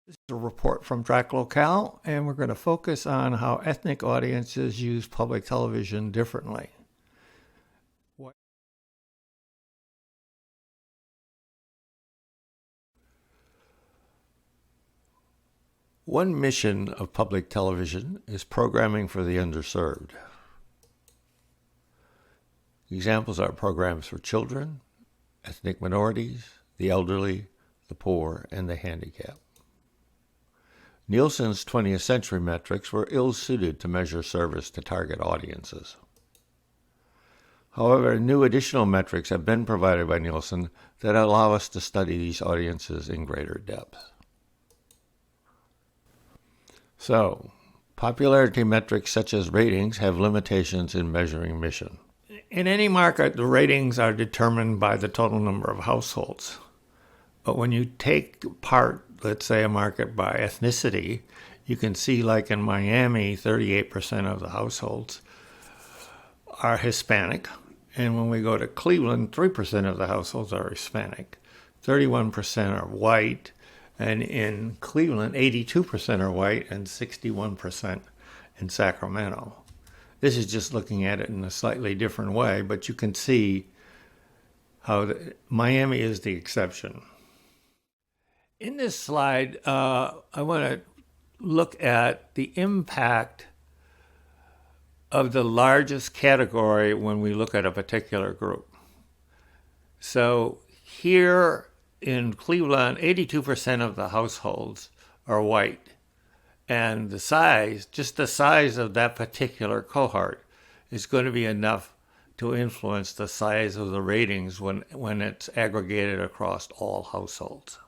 This is a report from Track Locale, and we're going to focus on how ethnic audiences use public television differently. One mission of public television is programming for the underserved. Examples are programs for children, ethnic minorities, the elderly, the poor, and the handicapped. Nielsen's 20th century metrics were ill-suited to measure service to target audiences. However, new additional metrics have been provided by Nielsen that allow us to study these audiences in greater depth. So, popularity metrics such as ratings have limitations in measuring mission. In any market, the ratings are determined by the total number of households. But when you take apart, let's say, a market by ethnicity, you can see, like in Miami, 38% of the households are Hispanic. And when we go to Cleveland, 3% of the households are Hispanic. 31% are white. And in Cleveland, 82% are white and 61% in Sacramento. This is just looking at it in a slightly different way, but you can see how Miami is the exception. In this slide, I want to look at the impact of the largest category when we look at a particular group. So here in Cleveland, 82% of the households are white. And the size, just the size of that particular cohort is going to be enough to influence the size of the ratings when it's aggregated across all households.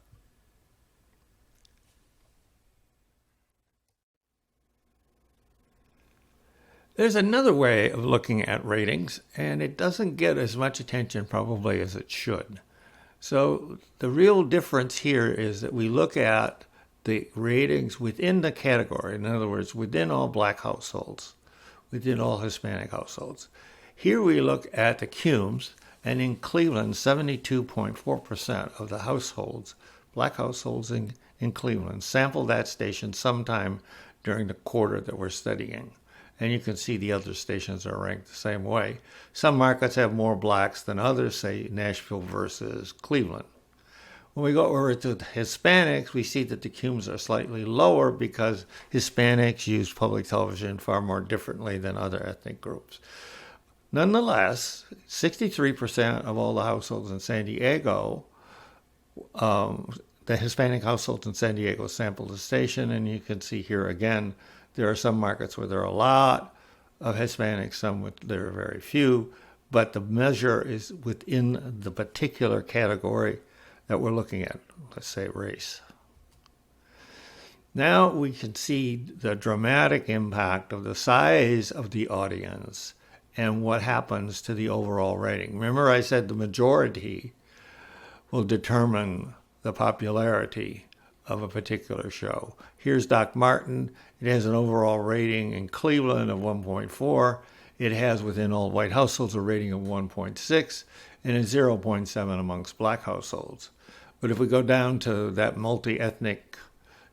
There's another way of looking at ratings, and it doesn't get as much attention probably as it should. So the real difference here is that we look at the ratings within the category, in other words, within all black households, within all Hispanic households. Here we look at the CUMEs, and in Cleveland, 72.4% of the households, black households in Cleveland, sampled that station sometime during the quarter that we're studying. And you can see the other stations are ranked the same way. Some markets have more blacks than others, say Nashville versus Cleveland. When we go over to the Hispanics, we see that the CUMEs are slightly lower because Hispanics use public television far more differently than other ethnic groups. Nonetheless, 63% of all the households in San Diego, the Hispanic households in San Diego sampled the station, and you can see here again, there are some markets where there are a lot of Hispanics, some where there are very few, but the measure is within the particular category that we're looking at, let's say race. Now we can see the dramatic impact of the size of the audience and what happens to the overall rating. Remember I said the majority will determine the popularity of a particular show. Here's Doc Martin. It has an overall rating in Cleveland of 1.4. It has within all white households a rating of 1.6 and a 0.7 amongst black households. But if we go down to that multi-ethnic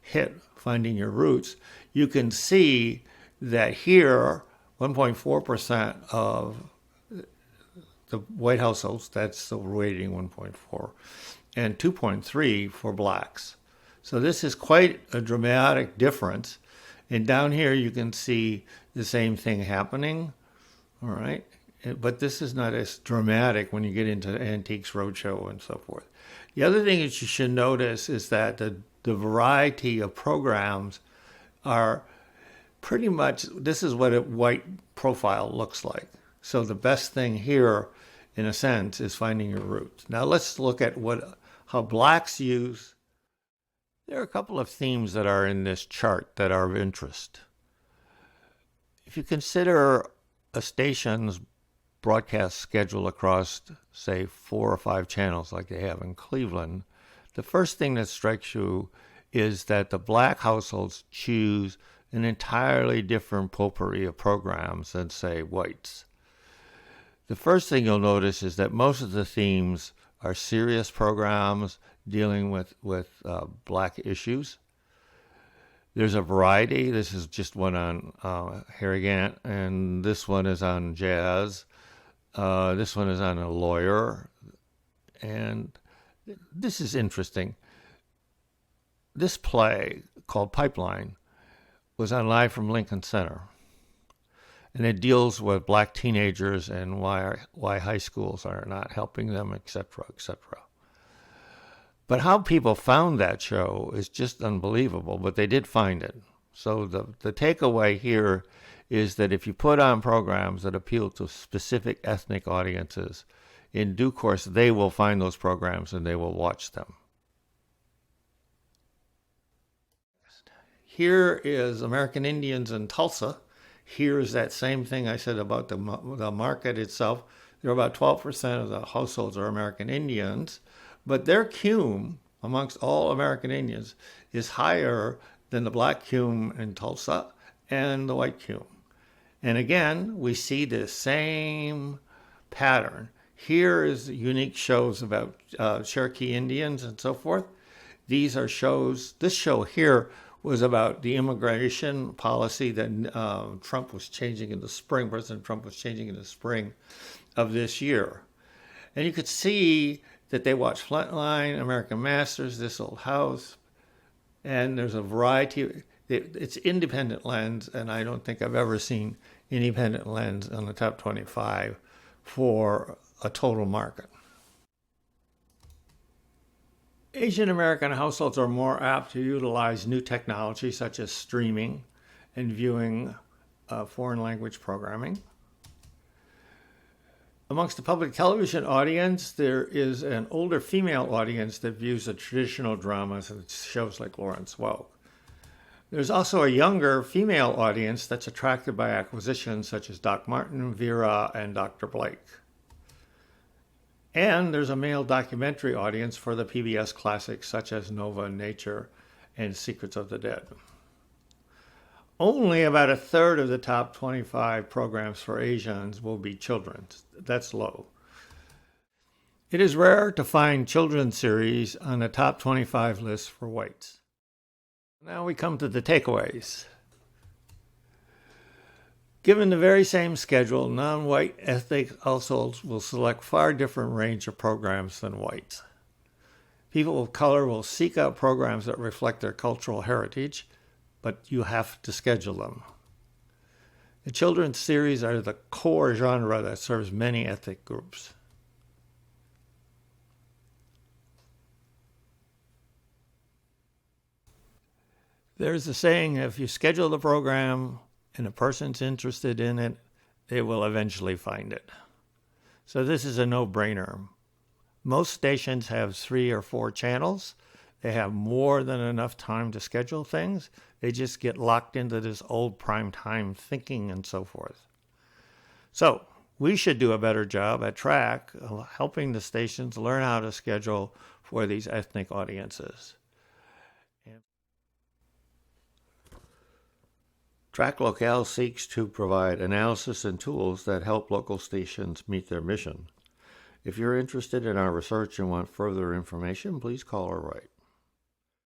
hit, Finding Your Roots, you can see that here 1.4% of the white households, that's the rating 1.4, and 2.3 for blacks. So this is quite a dramatic difference. And down here you can see the same thing happening, all right? But this is not as dramatic when you get into Antiques Roadshow and so forth. The other thing that you should notice is that the variety of programs are pretty much, this is what a white profile looks like. So the best thing here, in a sense, is Finding Your Roots. Now let's look at how blacks use. There are a couple of themes that are in this chart that are of interest. If you consider a station's broadcast schedule across, say, 4 or 5 channels like they have in Cleveland, the first thing that strikes you is that the black households choose an entirely different potpourri of programs than, say, whites. The first thing you'll notice is that most of the themes are serious programs dealing with black issues. There's a variety. This is just one on Harry Gant, and this one is on jazz. This one is on a lawyer, and this is interesting. This play called Pipeline was on Live from Lincoln Center, and it deals with black teenagers and why high schools are not helping them, etc., etc. But how people found that show is just unbelievable, but they did find it. So the takeaway here is that if you put on programs that appeal to specific ethnic audiences, in due course they will find those programs and they will watch them. Here is American Indians in Tulsa. Here's that same thing I said about the market itself. There are about 12% of the households are American Indians, but their cume amongst all American Indians is higher than the black cume in Tulsa and the white cume. And again, we see this same pattern. Here is unique shows about Cherokee Indians and so forth. These are shows, this show here was about the immigration policy that Trump was changing in the spring, President Trump was changing in the spring of this year. And you could see that they watched Frontline, American Masters, This Old House, and there's a variety. It's independent lens, and I don't think I've ever seen independent lens on the top 25 for a total market. Asian American households are more apt to utilize new technology such as streaming and viewing foreign language programming. Amongst the public television audience, there is an older female audience that views the traditional dramas and shows like Lawrence Welk. There's also a younger female audience that's attracted by acquisitions such as Doc Martin, Vera, and Dr. Blake. And there's a male documentary audience for the PBS classics such as Nova, Nature, and Secrets of the Dead. Only about a third of the top 25 programs for Asians will be children's. That's low. It is rare to find children's series on the top 25 list for whites. Now we come to the takeaways. Given the very same schedule, non-white ethnic households will select far different range of programs than whites. People of color will seek out programs that reflect their cultural heritage, but you have to schedule them. The children's series are the core genre that serves many ethnic groups. There's a saying, if you schedule the program and a person's interested in it, they will eventually find it. So this is a no-brainer. Most stations have 3 or 4 channels. They have more than enough time to schedule things. They just get locked into this old prime time thinking and so forth. So we should do a better job at TRAC helping the stations learn how to schedule for these ethnic audiences. TRAC Locale seeks to provide analysis and tools that help local stations meet their mission. If you're interested in our research and want further information, please call or write.